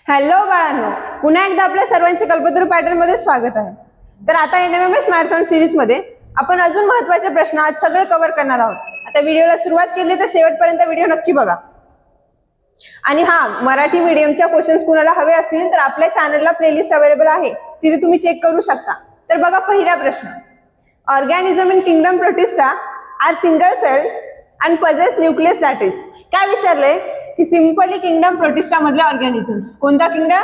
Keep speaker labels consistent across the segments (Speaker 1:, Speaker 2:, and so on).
Speaker 1: Hello बाळांनो, पुन्हा एकदा आपल्या सर्वांचे कल्पतरू पॅटर्न मध्ये स्वागत आहे. तर आता एनएमएमएस मॅरेथॉन सिरीज मध्ये आपण अजून महत्त्वाचे प्रश्न आज सगळे कव्हर करणार आहोत. आता व्हिडिओला सुरुवात केली तर शेवटपर्यंत व्हिडिओ नक्की बघा. आणि हा, मराठी मीडियमच्या क्वेश्चन्स कुणाला हवे असतील तर आपल्या चॅनलला प्लेलिस्ट अवेलेबल आहे, तिथे तुम्ही चेक करू शकता. तर बघा पहिला प्रश्न. Organism in kingdom protista are single celled and possess nucleus that is. काय विचारलंय की सिंपली किंगडम प्रोटिस्टा मधले ऑर्गॅनिझम्स. कोणता किंगडम?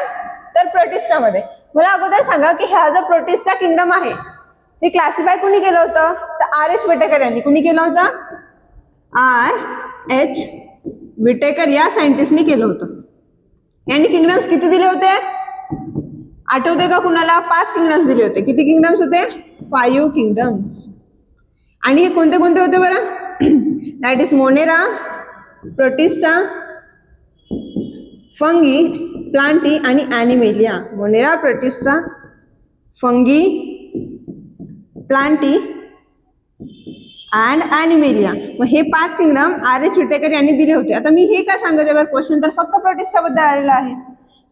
Speaker 1: तर प्रोटिस्टा मध्ये. मला अगोदर सांगा की हा जो प्रोटिस्टा किंगडम आहे हे क्लासिफाय कुणी केलं होतं? तर R.H. विटेकर यांनी. कुणी केलं होतं? R.H. विटेकर या सायंटिस्टनी केलं होतं. यांनी किंगडम्स किती दिले होते आठवते का कुणाला? 5 किंगडम्स दिले होते. किती किंगडम्स होते? 5 किंगडम्स. आणि हे कोणते कोणते होते बरं? That is Monera, Protista, Fungi, Plantae आणि Animalia. Monera, Protista, Fungi, Plantae and Animalia. मग हे 5 किंगडम R.H. विटेकर यांनी दिले होते. आता मी हे काय सांगत आहे क्वेश्चन तर फक्त प्रोटिस्टा बद्दल आलेला आहे.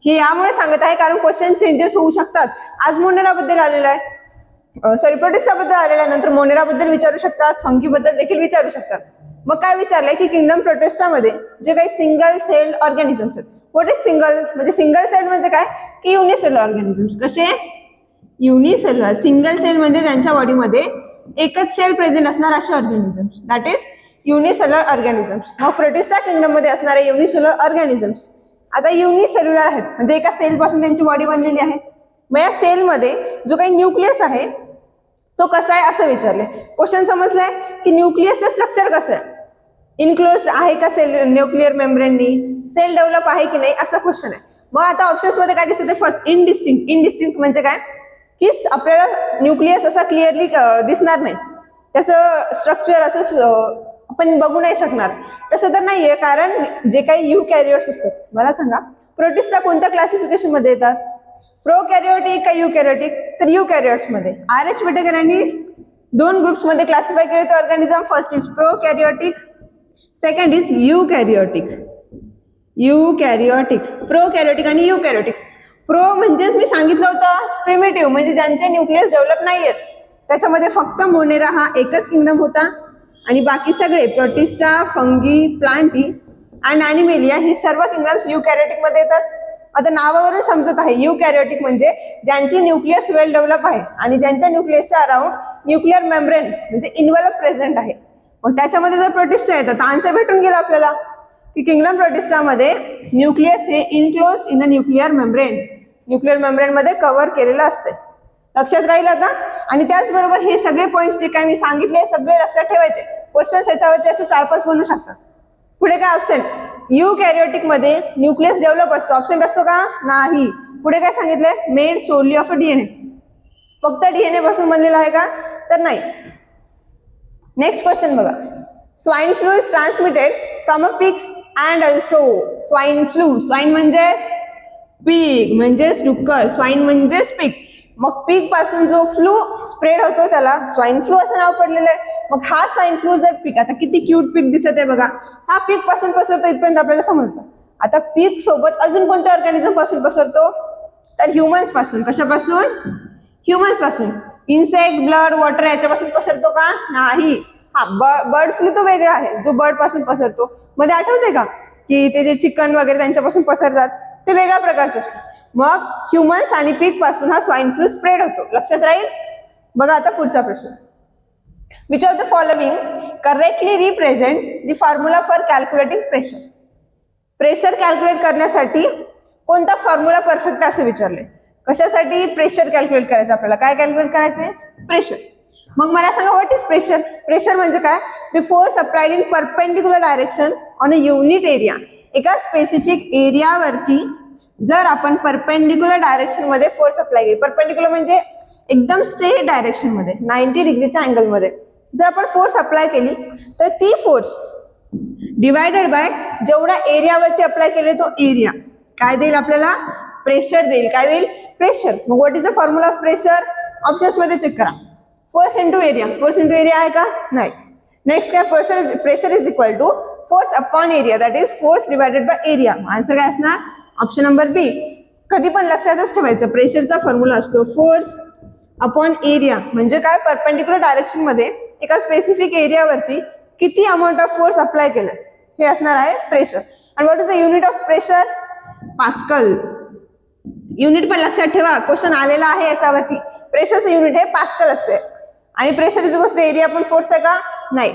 Speaker 1: हे यामुळे सांगत आहे कारण क्वेश्चन चेंजेस होऊ शकतात. आज मोनेरा बद्दल आलेला आहे, सॉरी प्रोटिस्टा बद्दल आलेला आहे, नंतर मोनेरा बद्दल विचारू शकतात, फंगी बद्दल देखील विचारू शकतात. मग काय विचारलंय की किंगडम प्रोटिस्टा मध्ये जे काही सिंगल सेल्ड ऑर्गॅनिझम्स आहेत. What is single? म्हणजे सिंगल सेल म्हणजे काय की युनिसेल्युलर ऑर्गॅनिझम्स. कसे? युनिसेल्युलर. सिंगल सेल म्हणजे ज्यांच्या बॉडीमध्ये एकच सेल प्रेझेंट असणार असे organisms, that is unicellular organisms. मग प्रोटिस्टा किंगडम मध्ये असणारे युनिसेल्युलर ऑर्गॅनिझम्स आता युनिसेल्युलर आहेत, म्हणजे एका सेल पासून त्यांची बॉडी बनलेली आहे. मग या सेलमध्ये जो काही न्यूक्लियस आहे तो कसा आहे असं विचारले. क्वेश्चन समजलाय की न्यूक्लियसचं स्ट्रक्चर कसं आहे? इनक्लोज आहे का सेल न्यूक्लिअर मेम्ब्रेननी? सेल डेव्हलप आहे की नाही असा क्वेश्चन आहे. मग आता ऑप्शन्स मध्ये काय दिसते? First indistinct. इनडिस्टिंक्ट म्हणजे काय की आपल्याला न्यूक्लियस असा क्लिअरली दिसणार नाही, त्याचं स्ट्रक्चर असं आपण बघू नाही शकणार. तसं तर नाहीये, कारण जे काही युकॅरियोट्स असतात. मला सांगा प्रोटिस्टा कोणत्या क्लासिफिकेशन मध्ये येतात? प्रोकॅरियोटिक का युकॅरियोटिक? तर युकॅरियोट्स मध्ये. R.H. विटेकर यांनी 2 ग्रुप्स मध्ये क्लासिफाय केले होते organism. First is prokaryotic, second is eukaryotic. Eukaryotic, prokaryotic आणि युकॅरियोटिक. प्रो म्हणजेच मी सांगितलं होतं प्रिमिटिव्ह, म्हणजे ज्यांचे न्यूक्लियस डेव्हलप नाही आहेत. त्याच्यामध्ये फक्त मोनेरा हा एकच किंगडम होता आणि बाकी सगळे Protista, Fungi, Plantae and Animalia ही सर्व किंगडम्स युकॅरियोटिक मध्ये येतात. आता नावावरून समजत आहे युकॅरियोटिक म्हणजे ज्यांची न्यूक्लियस वेल डेव्हलप आहे आणि ज्यांच्या न्यूक्लियसच्या अराउंड न्यूक्लिअर मेम्ब्रेन म्हणजे इन्व्हलप प्रेझेंट आहे. मग त्याच्यामध्ये जर प्रोटिस्टा येतात तर आन्सर भेटून गेला आपल्याला की किंगडम प्रोटिस्टामध्ये न्यूक्लियस हे enclose in a nuclear membrane, nuclear membrane मध्ये कव्हर केलेलं असते. लक्षात राहील आता. आणि त्याचबरोबर हे सगळे पॉईंट्स जे काय मी सांगितले सगळे लक्षात ठेवायचे. क्वेश्चन्स याच्यावरती असे 4-5 बनू शकतात. पुढे काय ऑप्शन? युकॅरियोटिक मध्ये न्यूक्लियस डेव्हलप असतो. ऑप्शन असतो का? नाही. पुढे काय सांगितलंय? Made solely of a DNA. फक्त डीएनए पासून बनलेला आहे का? तर नाही. नेक्स्ट क्वेश्चन बघा. Swine flu is transmitted from a pigs and also. Swine flu, swine म्हणजेच पिग म्हणजेच डुक्कर, स्वाईन म्हणजेच पिग. मग पिग पासून जो फ्लू स्प्रेड होतो त्याला स्वाईन फ्लू असं नाव पडलेलं आहे. मग हा स्वाईन फ्लू जर पिग, आता किती क्यूट पिग दिसत आहे बघा, हा पिग पासून पसरतो इथपर्यंत आपल्याला समजतं. आता पिग सोबत अजून कोणत्या ऑर्गॅनिझम पासून पसरतो? तर ह्युमन्स पासून. कशापासून? ह्युमन्स पासून. इन्सेक्ट, ब्लड, वॉटर याच्यापासून पसरतो का? नाही. हा बर्ड फ्लू तो वेगळा आहे, जो बर्ड पासून पसरतो. मध्ये आठवते का की ते जे चिकन वगैरे त्यांच्यापासून पसरतात ते वेगळ्या प्रकारचे असतात. मग ह्युमन्स आणि पिग पासून हा स्वाईन फ्लू स्प्रेड होतो. लक्षात राहील. बघा आता पुढचा प्रश्न. Which of the following correctly represent the formula for calculating pressure. Pressure calculate करण्यासाठी कोणता फॉर्म्युला परफेक्ट असं विचारले. कशासाठी? प्रेशर कॅल्क्युलेट करायचं आपल्याला. काय कॅल्क्युलेट करायचंय? प्रेशर. मग मला सांगा व्हॉट इज प्रेशर? प्रेशर म्हणजे काय? The force applied in perpendicular direction on a unit area. एका स्पेसिफिक एरियावरती जर आपण परपेंडिक्युलर डायरेक्शन मध्ये फोर्स अप्लाय केली. परपेंडिक्युलर म्हणजे एकदम स्ट्रेट डायरेक्शन मध्ये 90 डिग्रीच्या अँगल मध्ये जर आपण फोर्स अप्लाय केली तर ती फोर्स डिवायडेड बाय जेवढा एरियावरती अप्लाय केले तो एरिया काय देईल आपल्याला? प्रेशर देईल. काय देईल? प्रेशर. मग what is the formula of pressure? Options मध्ये चेक करा. Force into area. Force into area आहे का? नाही. नेक्स्ट काय? Pressure is equal to force upon area, that is force divided by area. Answer काय असणार? Option number B. कधी पण लक्षातच ठेवायचं, प्रेशरचा फॉर्म्युला असतो फोर्स अपॉन एरिया. म्हणजे काय, परपेंडिक्युलर डायरेक्शन मध्ये एका स्पेसिफिक एरियावरती किती अमाऊंट ऑफ फोर्स अप्लाय केलं हे असणार आहे प्रेशर. आणि what is the unit of pressure? Pascal. Unit पण लक्षात ठेवा, क्वेश्चन आलेला आहे याच्यावरती. प्रेशरचं युनिट हे पास्कल असते. आणि प्रेशर इज गोष्ट एरिया पण फोर्स आहे का? नाही.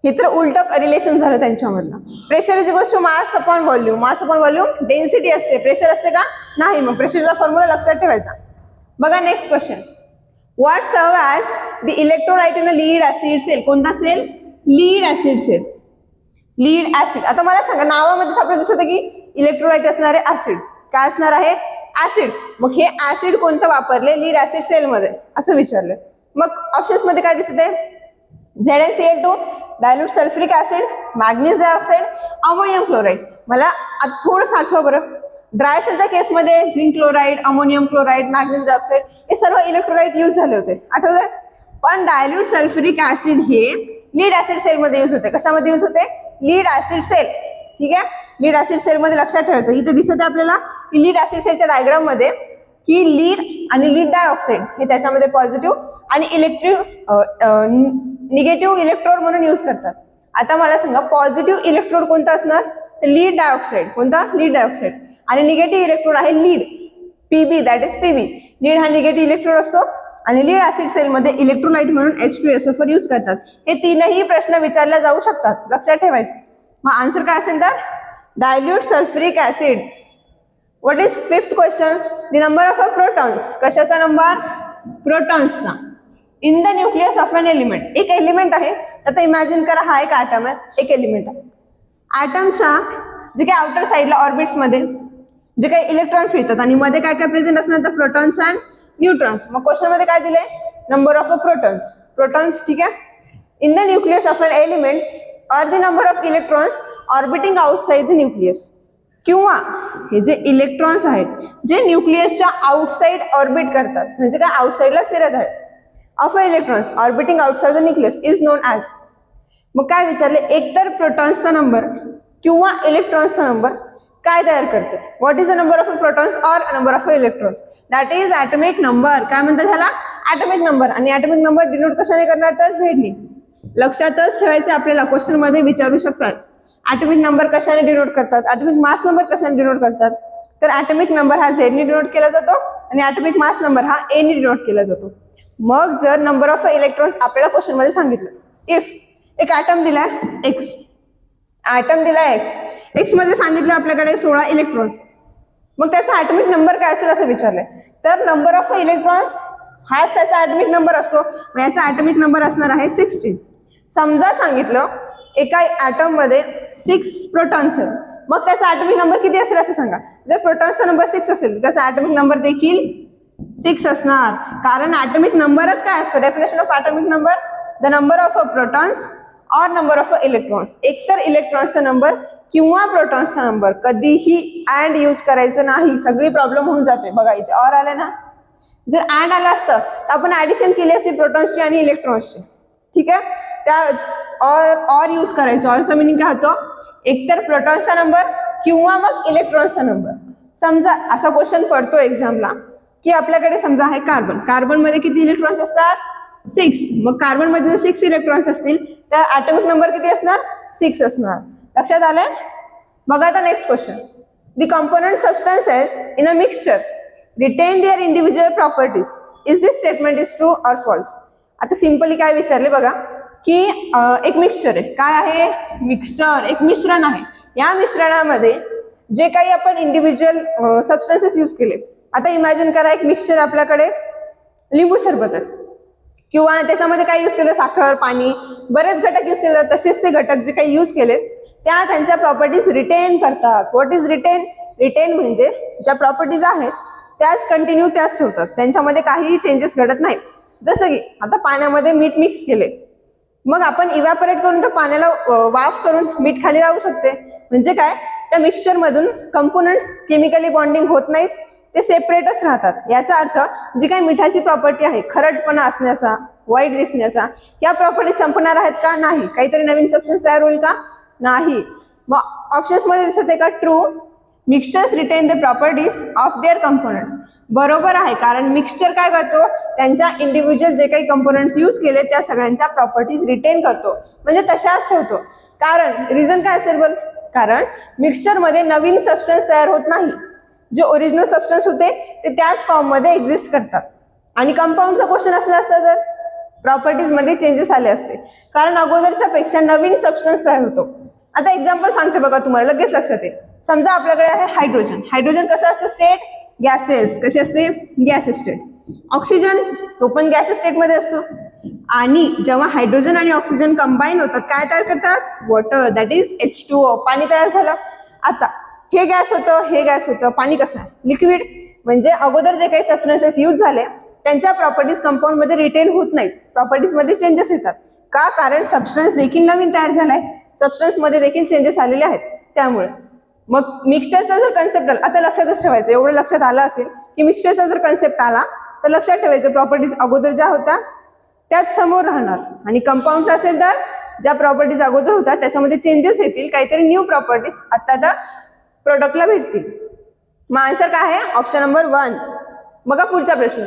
Speaker 1: हे तर उलट रिलेशन झालं त्यांच्यामधलं. प्रेशर इज गोष्ट mass upon volume. Mass upon volume density असते, प्रेशर असते का? नाही. मग प्रेशरचा फॉर्म्युला लक्षात ठेवायचा. बघा next question. What serves as the electrolyte in a lead acid cell? कोणता cell? Lead acid cell. Lead acid. आता मला सांगा, नावामध्येच आपल्याला दिसत की इलेक्ट्रोलाइट असणार आहे ऍसिड. काय असणार आहे? ऍसिड. मग हे ऍसिड कोणतं वापरले लीड ऍसिड सेल मध्ये असं विचारलं. मग ऑप्शन्स मध्ये काय दिसत आहे? ZnCl2, dilute sulphuric acid, manganese dioxide, ammonium chloride. मला आता थोडंसं आठवा बरं. ड्राय सेलच्या केसमध्ये zinc chloride, ammonium chloride, manganese dioxide हे सर्व इलेक्ट्रोलाइट यूज झाले होते, आठवतंय? पण डायल्यूट सल्फ्युरिक ऍसिड हे लीड ऍसिड सेल मध्ये यूज होते. कशामध्ये यूज होते? Lead acid cell. ठीक आहे, लीड ऍसिड सेल मध्ये लक्षात ठेवायचं. इथे दिसत आहे आपल्याला की लीड ऍसिड सेलच्या डायग्राम मध्ये की लीड आणि लीड डायऑक्साइड हे त्याच्यामध्ये पॉझिटिव्ह आणि निगेटिव्ह इलेक्ट्रोड म्हणून यूज करतात. आता मला सांगा, पॉझिटिव्ह इलेक्ट्रोड कोणता असणार? Lead dioxide. कोणता? Lead dioxide. आणि निगेटिव्ह इलेक्ट्रोड आहे lead, PB, that is PB. Lead हा निगेटिव्ह इलेक्ट्रोड असतो आणि लीड ऍसिड सेल मध्ये इलेक्ट्रोलाइट म्हणून H2SO4 यूज करतात. हे तीनही प्रश्न विचारले जाऊ शकतात, लक्षात ठेवायचं. मग आन्सर काय असेल तर dilute sulphuric acid. What is fifth question? The number of protons. कशाचा नंबर? प्रोटॉन्सचा. In the nucleus of an element. एक एलिमेंट आहे, आता इमॅजिन करा हा एक ॲटम आहे, एक एलिमेंट आहे. ॲटमच्या जे काही आउटर साईडला ऑर्बिट्स मध्ये जे काही इलेक्ट्रॉन फिरतात आणि मध्ये काय काय प्रेझेंट असणार तर प्रोटॉन्स अँड न्यूट्रॉन्स. मग क्वेश्चन मध्ये काय दिले? Number of protons. प्रोटॉन्स. ठीक आहे. In the nucleus of an element or the number of electrons orbiting outside the nucleus. किंवा हे जे इलेक्ट्रॉन्स आहेत जे न्यूक्लियसच्या आउटसाइड ऑर्बिट करतात, म्हणजे काय आउटसाइडला फिरत आहेत, of electrons orbiting outside the nucleus is non as. मग काय विचारले? एकतर प्रोटॉन्सचा नंबर किंवा इलेक्ट्रॉन्सचा नंबर काय तयार करते? What is the number of protons or number of electrons? That is atomic number. काय म्हणतात ह्याला? Atomic number. आणि ॲटॉमिक नंबर डिनोट कशाने करणार तर झेडनी. लक्षातच ठेवायचे आपल्याला, क्वेश्चन मध्ये विचारू शकतात. ॲटॉमिक नंबर कशाने डिनोट करतात? ॲटॉमिक मास नंबर कशाने डिनोट करतात? तर ॲटॉमिक नंबर हा झेडनी डिनोट केला जातो आणि ॲटॉमिक मास नंबर हा एने डिनोट केला जातो. मग जर नंबर ऑफ इलेक्ट्रॉन्स आपल्याला क्वेश्चन मध्ये सांगितलं, इफ एक ॲटम दिलाय एक्स, ॲटम दिलाय एक्स, एक्स मध्ये सांगितलं आपल्याकडे 16 इलेक्ट्रॉन्स, मग त्याचा ॲटॉमिक नंबर काय असेल असं विचारलंय. तर नंबर ऑफ इलेक्ट्रॉन्स हाच त्याचा ॲटॉमिक नंबर असतो. मग याचा ॲटॉमिक नंबर असणार आहे 16. समजा सांगितलं एका ॲटम मध्ये 6 प्रोटॉन्स आहेत, मग त्याचा ॲटॉमिक नंबर किती असेल असं सांगा. जर प्रोटॉन्सचा नंबर 6 असेल त्याचा ॲटॉमिक नंबर देखील 6 असणार. कारण ॲटॉमिक नंबरच काय असतो? Definition of atomic number the number of protons or number of electrons. एकतर इलेक्ट्रॉन्सचा नंबर किंवा प्रोटॉन्सचा नंबर. कधीही अँड यूज करायचं नाही, सगळी प्रॉब्लेम होऊन जाते. बघा इथे ऑर आले ना, जर अँड आलं असतं तर आपण ऍडिशन केली असती प्रोटॉन्सची आणि इलेक्ट्रॉन्सची. ठीक आहे, त्या ऑर यूज करायचं. ऑरचा मिनिंग काय होतं? एकतर प्रोटॉन्सचा नंबर किंवा मग इलेक्ट्रॉन्सचा नंबर. समजा असा क्वेश्चन पडतो एक्झामला की आपल्याकडे समजा आहे कार्बन, कार्बन मध्ये किती इलेक्ट्रॉन्स असतात? 6. मग कार्बन मध्ये जर 6 इलेक्ट्रॉन्स असतील तर ॲटॉमिक नंबर किती असणार? 6 असणार. लक्षात आलंय? बघा आता next question. The component substances in a mixture retain their individual properties. Is this statement is true or false? आता सिंपली काय विचारले बघा की एक मिक्सचर आहे. काय आहे? मिक्सचर, एक मिश्रण आहे. या मिश्रणामध्ये जे काही आपण इंडिव्हिज्युअल सबस्टन्सेस यूज केले. आता इमॅजिन करा एक मिक्सचर आपल्याकडे लिंबू सरबत आहे किंवा त्याच्यामध्ये काय यूज केलं? साखर, पाणी, बरेच घटक यूज केले जातात. तसेच ते घटक जे काही यूज केले त्या त्यांच्या प्रॉपर्टीज रिटेन करतात. What is retain? रिटेन म्हणजे ज्या प्रॉपर्टीज आहेत त्याच कंटिन्यू त्याच ठेवतात, त्यांच्यामध्ये काहीही चेंजेस घडत नाही. जसं की आता पाण्यामध्ये मीठ मिक्स केले, मग आपण इव्हॅपोरेट करून त्या पाण्याला वाफ करून मीठ खाली राहू शकते. म्हणजे काय? त्या मिक्सचर मधून कंपोनंट्स केमिकली बॉन्डिंग होत नाहीत, ते सेपरेटच राहतात. याचा अर्थ जी काही मिठाची प्रॉपर्टी आहे, खरटपणा असण्याचा, वाईट दिसण्याचा, या प्रॉपर्टी संपणार आहेत का? नाही. काहीतरी नवीन सबस्टन्स तयार होईल का? नाही. मग ऑप्शन्स मध्ये दिसत आहे का? True, mixtures retain the properties of their components. बरोबर आहे, कारण मिक्सचर काय करतो, त्यांच्या इंडिव्हिज्युअल जे काही कंपोनंट्स यूज केले त्या सगळ्यांच्या प्रॉपर्टीज रिटेन करतो, म्हणजे तशाच ठेवतो. कारण रिझन काय असेल बोल, कारण मिक्सचरमध्ये नवीन सबस्टन्स तयार होत नाही. जे ओरिजिनल सबस्टन्स होते ते त्याच फॉर्ममध्ये एक्झिस्ट करतात. आणि कंपाऊंडचा क्वेश्चन असला असता तर प्रॉपर्टीजमध्ये चेंजेस आले असते, कारण अगोदरच्या पेक्षा नवीन सबस्टन्स तयार होतो. आता एक्झाम्पल सांगते बघा, तुम्हाला लगेच लक्षात येईल. समजा आपल्याकडे आहे हायड्रोजन. हायड्रोजन कसं असतं स्टेट, गॅसेस. कसे असते, गॅसेस स्टेट. ऑक्सिजन तो पण गॅसेस स्टेटमध्ये असतो. आणि जेव्हा हायड्रोजन आणि ऑक्सिजन कंबाईन होतात काय तयार करतात, वॉटर, दॅट इज H2O, पाणी तयार झालं. आता हे गॅस होतं, हे गॅस होतं, पाणी कसं आहे, लिक्विड. म्हणजे अगोदर जे काही सबस्टन्सेस यूज झाले त्यांच्या प्रॉपर्टीज कंपाऊंडमध्ये रिटेन होत नाहीत, प्रॉपर्टीजमध्ये चेंजेस येतात. का, कारण सबस्टन्स देखील नवीन तयार झालाय, सबस्टन्समध्ये देखील चेंजेस आलेले आहेत. त्यामुळे मग मिक्सचरचा जर कन्सेप्ट आला, आता लक्षातच ठेवायचं, एवढं लक्षात आलं असेल की मिक्सचरचा जर कन्सेप्ट आला तर लक्षात ठेवायचं प्रॉपर्टीज अगोदर ज्या होत्या त्याच समोर राहणार. आणि कंपाऊंडचा असेल तर ज्या प्रॉपर्टीज अगोदर होत्या त्याच्यामध्ये चेंजेस येतील, काहीतरी न्यू प्रॉपर्टीज आता त्या प्रोडक्टला भेटतील. मग आन्सर काय आहे, ऑप्शन नंबर 1. बघा पुढचा प्रश्न,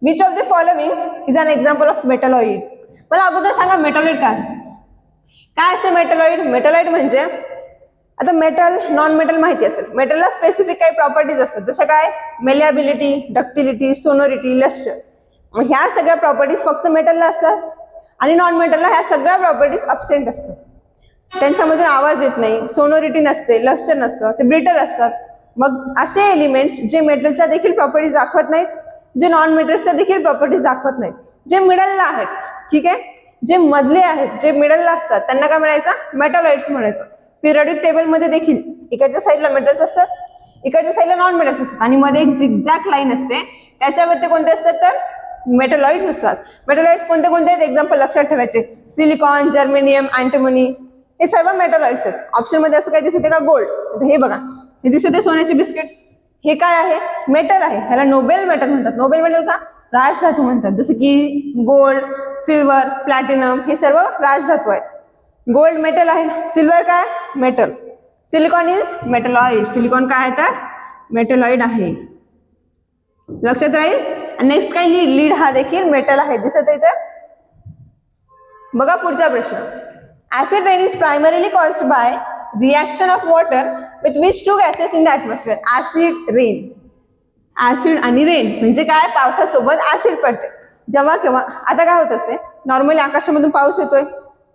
Speaker 1: which of the following is an example of metalloid. मला अगोदर सांगा मेटलॉइड काय असतं. काय असते मेटलॉइड. मेटलॉइड म्हणजे आता मेटल, नॉन मेटल माहिती असेल. मेटलला स्पेसिफिक काही प्रॉपर्टीज असतात, जसं काय मेलिएबिलिटी, डक्टिलिटी, सोनोरिटी, लस्टर. मग ह्या सगळ्या प्रॉपर्टीज फक्त मेटलला असतात आणि नॉन मेटलला ह्या सगळ्या प्रॉपर्टीज अब्सेंट असतात. त्यांच्यामधून आवाज येत नाही, सोनोरिटी नसते, लस्टर नसतं, ते ब्रिटल असतात. मग असे एलिमेंट्स जे मेटलच्या देखील प्रॉपर्टीज दाखवत नाहीत, जे नॉन मेटल्सच्या देखील प्रॉपर्टीज दाखवत नाहीत, जे मिडलला आहेत, ठीक आहे, जे मधले आहेत, जे मिडलला असतात त्यांना काय म्हणायचं, मेटलॉइड्स म्हणायचं. पिरियडिक टेबलमध्ये देखील इकडच्या साईडला मेटल्स असतात, इकडच्या साईडला नॉन मेटल्स असतात आणि मध्ये एक झिगझॅग लाईन असते, त्याच्यावरती कोणते असतात तर मेटलॉइड्स असतात. मेटलॉइड्स कोणते कोणते आहेत एक्झाम्पल लक्षात ठेवायचे, सिलिकॉन, जर्मेनियम, अँटिमोनी, हे सर्व मेटलॉइड्स आहेत. ऑप्शन मध्ये असं काय दिसते का, गोल्ड. हे बघा, हे दिसते सोन्याचे बिस्किट, हे काय आहे, मेटल आहे. ह्याला नोबेल मेटल म्हणतात. नोबेल मेटल का, राजधातू म्हणतात, जसं की गोल्ड, सिल्वर, प्लॅटिनम, हे सर्व राजधातू आहेत. गोल्ड मेटल आहे, सिल्वर काय, metal. Silicon is metalloid. Silicon काय आहे तर मेटलॉइड आहे, लक्षात राहील. नेक्स्ट काय, लीड. लीड हा देखील मेटल आहे, दिसत आहे इथे. बघा पुढचा प्रश्न, acid rain is primarily caused by reaction of water with which two gases in the atmosphere. Acid rain, acid आणि रेन म्हणजे काय, पावसासोबत ऍसिड पडते. जेव्हा केव्हा आता काय होत असते, नॉर्मली आकाशामधून पाऊस येतोय,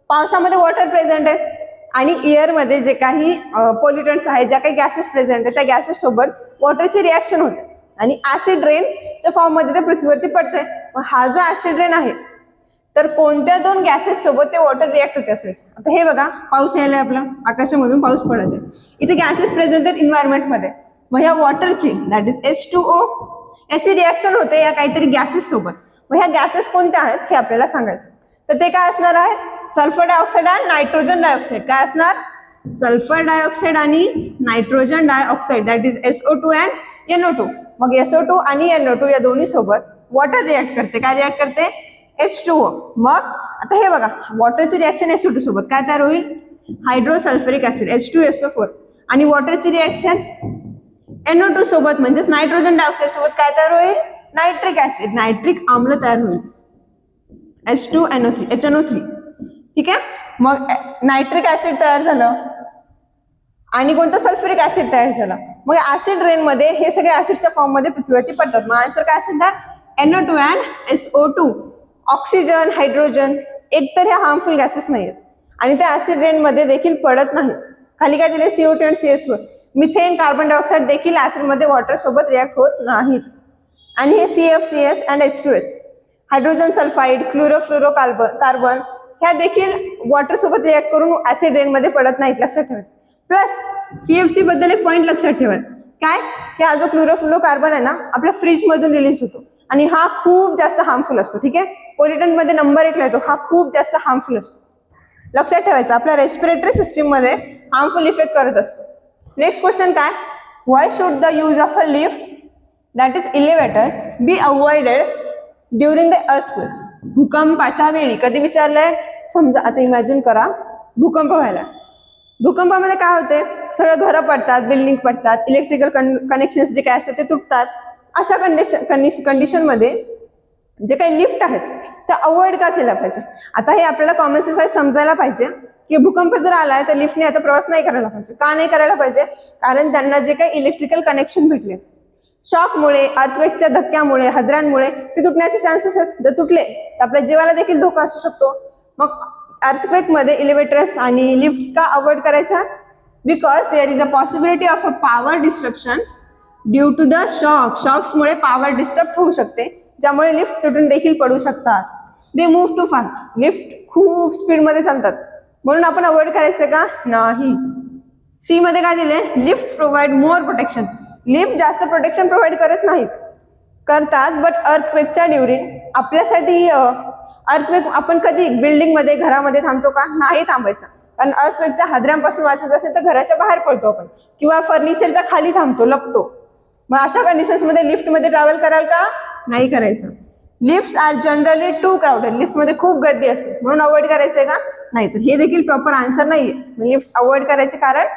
Speaker 1: पावसामध्ये वॉटर प्रेझेंट आहे आणि एअरमध्ये जे काही पोल्युटंट्स आहेत, ज्या काही गॅसेस प्रेझेंट आहेत, त्या गॅसेस सोबत वॉटरची रिॲक्शन होते आणि ऍसिड रेनच्या फॉर्ममध्ये ते पृथ्वीवरती पडतंय. मग हा जो ऍसिड रेन आहे तर कोणत्या दोन गॅसेस सोबत ते वॉटर रिॲक्ट होते असायचे. आता हे बघा, पाऊस यायलाय, आपला आकाशामधून पाऊस पडत आहे, इथे गॅसेस प्रेझेंट आहेत इन्व्हायरमेंटमध्ये. मग ह्या वॉटरची, दॅट इज H2O, याची रिॲक्शन होते या काहीतरी गॅसेस सोबत. मग ह्या गॅसेस कोणत्या आहेत हे आपल्याला सांगायचं. तर ते काय असणार आहेत, सल्फर डायऑक्साईड आणि नायट्रोजन डायऑक्साईड. काय असणार, सल्फर डायऑक्साईड आणि nitrogen dioxide, that is SO2 and NO2. मग SO2 आणि NO2 या दोन्ही सोबत वॉटर रिॲक्ट करते. काय रिॲक्ट करते, H2O. मग आता हे बघा, वॉटरची रिॲक्शन SO2 सोबत काय तयार होईल, हायड्रोसल्फ्युरिक ऍसिड H2SO4. आणि वॉटरची रिॲक्शन NO2 सोबत म्हणजेच नायट्रोजन डायऑक्साईड सोबत काय तयार होईल, नायट्रिक ऍसिड, नायट्रिक आम्ल तयार होईल H2NO3, HNO3. ठीक आहे. मग नायट्रिक ऍसिड तयार झालं आणि कोणतं, सल्फ्युरिक ऍसिड तयार झालं. मग ऍसिड रेन मध्ये हे सगळे ऍसिडच्या फॉर्म मध्ये पृथ्वीवरती पडतात. मग आन्सर काय असेल तर NO2 and SO2. Oxygen, hydrogen एकतर ह्या हार्मफुल गॅसेस नाही आहेत आणि त्या ऍसिड रेन मध्ये देखील पडत नाहीत. खाली काय दिले, CO2 आणि CH4. मिथेन, कार्बन डायऑक्साईड देखील ऍसिड मध्ये वॉटर सोबत रिॲक्ट होत नाहीत. आणि हे CF, CS and H2S. Hydrogen sulphide, chlorofluoro carbon ह्या देखील वॉटर सोबत रिॲक्ट करून ऍसिड रेन मध्ये पडत नाहीत, लक्षात ठेवायचं. प्लस CFC बद्दल एक पॉईंट लक्षात ठेवा, काय, की हा जो क्लोरोफ्लोरो कार्बन आहे ना, आपल्या फ्रीज मधून रिलीज होतो आणि हा खूप जास्त हार्मफुल असतो. ठीक आहे, पोल्युटंट मध्ये नंबर 1 ला येतो, हा खूप जास्त हार्मफुल असतो, लक्षात ठेवायचं. आपल्या रेस्पिरेटरी सिस्टीम मध्ये हार्मफुल इफेक्ट करत असतो. नेक्स्ट क्वेश्चन काय, why should the use of a lift that is elevators be avoided during the earthquake. भूकंपाच्या वेळी. कधी विचारलंय, समजा आता इमॅजिन करा भूकंप व्हायला भूकंपामध्ये काय होते, सगळं घरं पडतात, बिल्डिंग पडतात, इलेक्ट्रिकल कनेक्शन्स जे काय असतात ते तुटतात. अशा कंडिशनमध्ये जे काही लिफ्ट आहेत त्या अवॉइड का केल्या पाहिजे. आता हे आपल्याला कॉमन सेन्स समजायला पाहिजे की भूकंप जर आलाय तर लिफ्टने आता प्रवास नाही करायला पाहिजे. का नाही करायला पाहिजे, कारण त्यांना जे काही इलेक्ट्रिकल कनेक्शन भेटले, शॉकमुळे, अर्थक्वेकच्या धक्क्यामुळे, हादऱ्यांमुळे ते तुटण्याचे चान्सेस आहेत. जर तुटले तर आपल्या जीवाला देखील धोका असू शकतो. मग अर्थक्वेक मध्ये इलेव्हेटर्स आणि लिफ्ट का अवॉइड करायच्या, because there is a possibility of a power disruption due to the शॉक्समुळे पॉवर डिस्टर्ब होऊ शकते, ज्यामुळे लिफ्ट तुटून देखील पडू शकतात. They move too fast, lift खूप स्पीडमध्ये चालतात, म्हणून आपण अवॉइड करायचं का नाही. सी मध्ये काय दिले, लिफ्ट प्रोव्हाइड मोर प्रोटेक्शन, लिफ्ट जास्त प्रोटेक्शन प्रोव्हाइड करत नाहीत, करतात बट अर्थक्वेकच्या ड्युरिंग आपल्यासाठी अर्थक्वेक आपण कधी बिल्डिंगमध्ये, घरामध्ये थांबतो का, नाही थांबायचं. कारण अर्थक्वेकच्या हादऱ्यांपासून वाचायचं असेल तर घराच्या बाहेर पडतो आपण, किंवा फर्निचरच्या खाली थांबतो, लपतो. मग अशा कंडिशन्समध्ये लिफ्टमध्ये ट्रॅव्हल कराल का, नाही करायचं. Lifts are generally too crowded, लिफ्टमध्ये खूप गर्दी असते म्हणून अवॉइड करायचंय का, नाही. तर हे देखील प्रॉपर आन्सर नाहीये. लिफ्ट अवॉइड करायचे कारण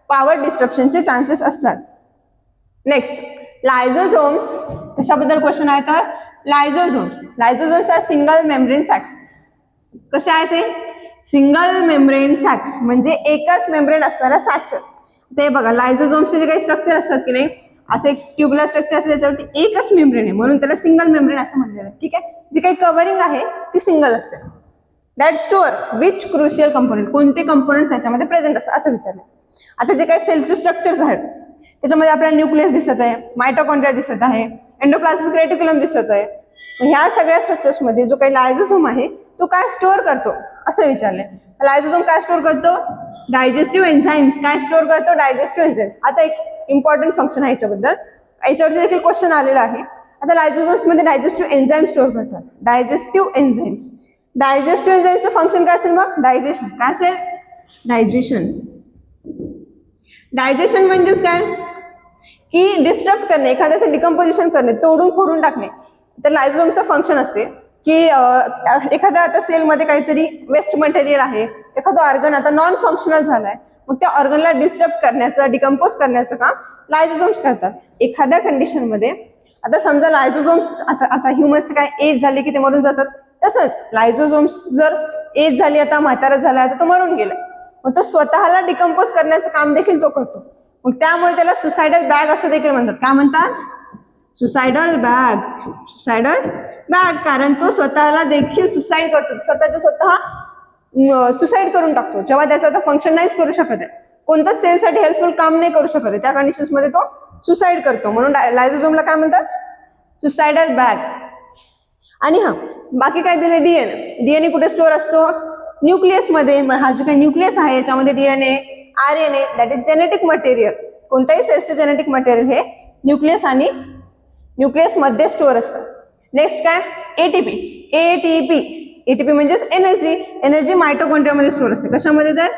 Speaker 1: पॉवर डिस्ट्रप्शनचे चान्सेस असतात. नेक्स्ट, लायझोझोम्स कशाबद्दल क्वेश्चन आहे तर लायझोझोम्स आर सिंगल मेम्ब्रेन सॅक्स. कसे आहे ते, सिंगल मेम्ब्रेन सॅक्स म्हणजे एकच मेम्ब्रेन असणारा सॅक्स. ते बघा, लायझोझोम्सचे जे काही स्ट्रक्चर असतात की नाही, असं एक ट्युबुलर स्ट्रक्चर असते त्याच्यावरती एकच मेम्ब्रेन आहे, म्हणून त्याला सिंगल मेम्ब्रेन असं म्हणलेलं आहे. ठीक आहे, जी काही कव्हरिंग आहे ती सिंगल असते. That store which crucial component, कोणते कंपोनेंट त्याच्यामध्ये प्रेझेंट असतात असं विचारलं. आता जे काही सेलचे स्ट्रक्चर्स आहेत त्याच्यामध्ये आपल्याला न्यूक्लियस दिसत आहे, मायटोकॉन्ड्रिया दिसत आहे, एंडोप्लाझमिक रेटिक्युलम दिसत आहे. ह्या सगळ्या स्ट्रक्चर्समध्ये जो काही लायझोझोम आहे तो काय स्टोअर करतो असं विचारलंय. लायझोझोम काय स्टोअर करतो, डायजेस्टिव्ह एन्झाईम्स. काय स्टोअर करतो, डायजेस्टिव्ह एन्झाईम्स. आता एक इम्पॉर्टंट फंक्शन आहे याच्याबद्दल, याच्यावरती देखील क्वेश्चन आलेला आहे. आता लायझोझोम्स मध्ये डायजेस्टिव्ह एन्झाईम स्टोअर करतात, डायजेस्टिव्ह एन्झाईम्स. डायजेस्टिव्ह एन्झाईमचं फंक्शन काय असेल मग, डायजेशन. काय असेल, डायजेशन. डायजेशन म्हणजेच काय की डिस्टर्ब करणे, एखाद्याचं डिकम्पोजिशन करणे, तोडून फोडून टाकणे. तर लायझोझोमचं फंक्शन असते की एखाद्या आता सेलमध्ये काहीतरी वेस्ट मटेरियल आहे, एखादा ऑर्गन आता नॉन फंक्शनल झालाय, मग त्या ऑर्गनला डिस्टर्ब करण्याचं, डिकम्पोज करण्याचं काम लायझोझोम्स करतात. एखाद्या कंडिशनमध्ये आता समजा लायझोझोम्स आता ह्युमन्सचे काय एज झाली की ते मरून जातात, तसंच लायझोझोम्स जर एज झाली, आता म्हातारा झाला तर तो मरून गेला, मग तो स्वतःला डिकम्पोज करण्याचं काम देखील तो करतो. मग त्यामुळे त्याला सुसायडल बॅग असं देखील म्हणतात. काय म्हणतात, सुसायडल बॅग. सुसायडल बॅग, कारण तो स्वतःला देखील सुसाईड करतो, स्वतः सुसाईड करून टाकतो जेव्हा त्याचं आता फंक्शन नाहीच करू शकत आहे, कोणत्याच सेलसाठी हेल्पफुल काम नाही करू शकत आहे, त्या कंडिशन्समध्ये तो सुसाईड करतो. म्हणून लायझोझोमला काय म्हणतात, सुसायडल बॅग. आणि हा बाकी काय दिले, डीएनए. डीएनए कुठे स्टोअर असतो, न्यूक्लियसमध्ये. हा जो काही न्यूक्लियस आहे याच्यामध्ये DNA, RNA, that is genetic material. कोणत्याही सेलचे जेनेटिक मटेरियल हे न्यूक्लियस आणि न्यूक्लियस मध्ये स्टोअर असतं. नेक्स्ट काय, एटीपी. एटीपी म्हणजेच एनर्जी. एनर्जी मायटोकॉन्ड्रियामध्ये स्टोअर असते. कशामध्ये तर,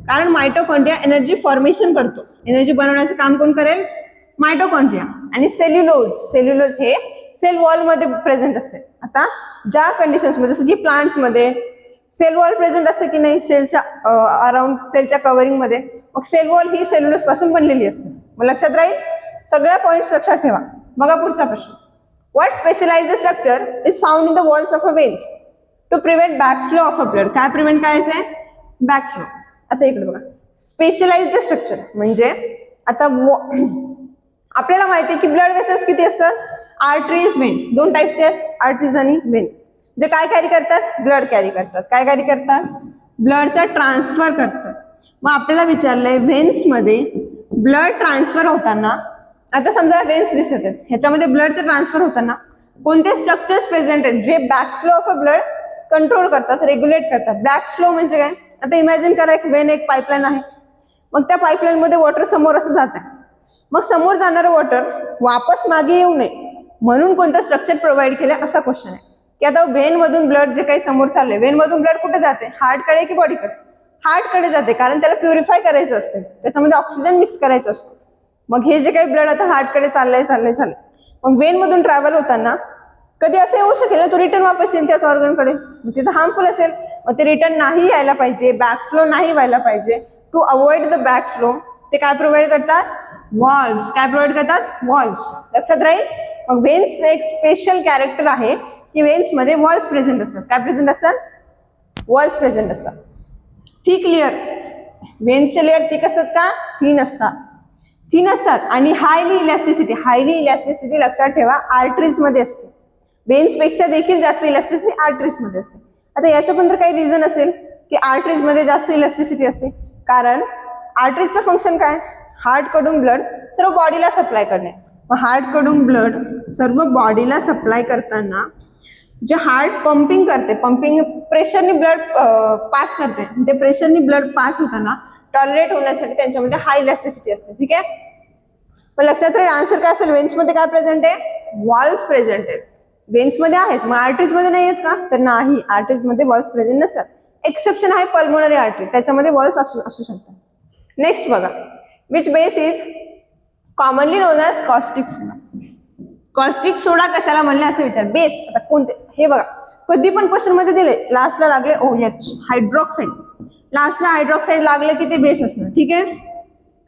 Speaker 1: कारण मायटोकॉन्ड्रिया एनर्जी फॉर्मेशन करतो, एनर्जी बनवण्याचं काम कोण करेल, मायटोकॉन्ड्रिया. आणि सेल्युलोज हे सेल वॉलमध्ये प्रेझेंट असते. आता ज्या कंडिशन्समध्ये, जसं की प्लांट्समध्ये सेल वॉल प्रेझेंट असते की नाही, सेलच्या अराउंड सेलच्या कव्हरिंगमध्ये, मग सेल वॉल ही सेल्युलोज पासून बनलेली असते. मग लक्षात राहील, सगळ्या पॉईंट्स लक्षात ठेवा. बघा पुढचा प्रश्न, what specialised structure is found in the walls of a veins to prevent backflow of a blood. काय प्रिव्हेंट करायचंय, बॅकफ्लो. आता इकडे बघा, स्पेशलाइज्ड स्ट्रक्चर म्हणजे आता आपल्याला माहिती आहे की ब्लड वेसल्स किती असतात, आर्टरीज, वेन. दोन टाईपचे आहेत, आर्टरीज आणि वेन. जे काय कॅरी करतात, ब्लड कॅरी करतात. काय कॅरी करतात, ब्लडचा ट्रान्सफर करतात. मग आपल्याला विचारलंय व्हेन्समध्ये ब्लड ट्रान्सफर होताना, आता समजा वेन्स दिसत आहेत, ह्याच्यामध्ये ब्लडचं ट्रान्सफर होताना कोणते स्ट्रक्चर्स प्रेझेंट आहेत जे बॅकफ्लो ऑफ अ ब्लड कंट्रोल करतात, रेग्युलेट करतात. बॅकफ्लो म्हणजे काय, आता इमॅजिन करा एक वेन, एक पाईपलाईन आहे, मग त्या पाईपलाईन मध्ये वॉटर समोर असं जात आहे, मग समोर जाणारं वॉटर वापस मागे येऊ नये म्हणून कोणतं स्ट्रक्चर प्रोव्हाइड केलं, असा क्वेश्चन आहे. की आता व्हेन मधून ब्लड जे काही समोर चाललंय, व्हेन मधून ब्लड कुठे जाते, हार्टकडे की बॉडीकडे, हार्टकडे जाते, कारण त्याला प्युरिफाय करायचं असते, त्याच्यामध्ये ऑक्सिजन मिक्स करायचं असतो. मग हे जे काही ब्लड आता हार्टकडे चाललंय, मग व्हेन मधून ट्रॅव्हल होताना कधी असं येऊ शकेल तो रिटर्न वापस येईल त्याच ऑर्गनकडे, मग तिथं हार्मफुल असेल, मग ते रिटर्न नाही यायला पाहिजे, बॅकफ्लो नाही व्हायला पाहिजे. To avoid the back flow ते काय प्रोव्हाइड करतात, वॉल्व्स. काय प्रोव्हाइड करतात, वॉल्व्स. लक्षात राहील. मग व्हेन्स एक स्पेशल कॅरेक्टर आहे की व्हेन्स मध्ये वॉल्स प्रेझेंट असतात. काय प्रेझेंट असतात, वॉल्स प्रेझेंट असतात. थिक लेअर, व्हेन्सचे लेअर थिक असतात का, थिन असतात. थिन असतात आणि हायली इलॅस्टिसिटी लक्षात ठेवा आर्टरीज मध्ये असते. व्हेन्स पेक्षा देखील जास्त इलॅस्टिसिटी आर्टरीज मध्ये असते. आता याचं पण तर काही रिझन असेल की आर्टरीज मध्ये जास्त इलॅस्टिसिटी असते, कारण आर्टरीजचं फंक्शन काय, हार्ट कडून ब्लड सर्व बॉडीला सप्लाय करणे. मग हार्ट कडून ब्लड सर्व बॉडीला सप्लाय करताना जे हार्ट पंपिंग करते, पंपिंग प्रेशरनी ब्लड पास करते, ते प्रेशरनी ब्लड पास होताना टॉलरेट होण्यासाठी त्यांच्यामध्ये हाय इलॅस्टिसिटी असते. ठीक आहे. पण लक्षात राहील आन्सर काय असेल, व्हेन्स मध्ये काय प्रेझेंट आहे, वॉल्स प्रेझेंट आहेत. व्हेन्स मध्ये आहेत, मग आर्टरीज मध्ये नाही आहेत का, तर नाही, आर्टरीज मध्ये वॉल्स प्रेझेंट नसतात. एक्सेप्शन आहे पल्मोनरी आर्टरी, त्याच्यामध्ये वॉल्स असू शकतात. नेक्स्ट बघा, which base is commonly known as caustic soda. Caustic soda कशाला म्हणले असे विचार. बेस आता कोणते, हे बघा कधी पण क्वेश्चन मध्ये दिले लास्टला लागले OH हायड्रॉक्साईड, लास्टला हायड्रॉक्साईड लागले की ते बेस असणार. ठीक आहे,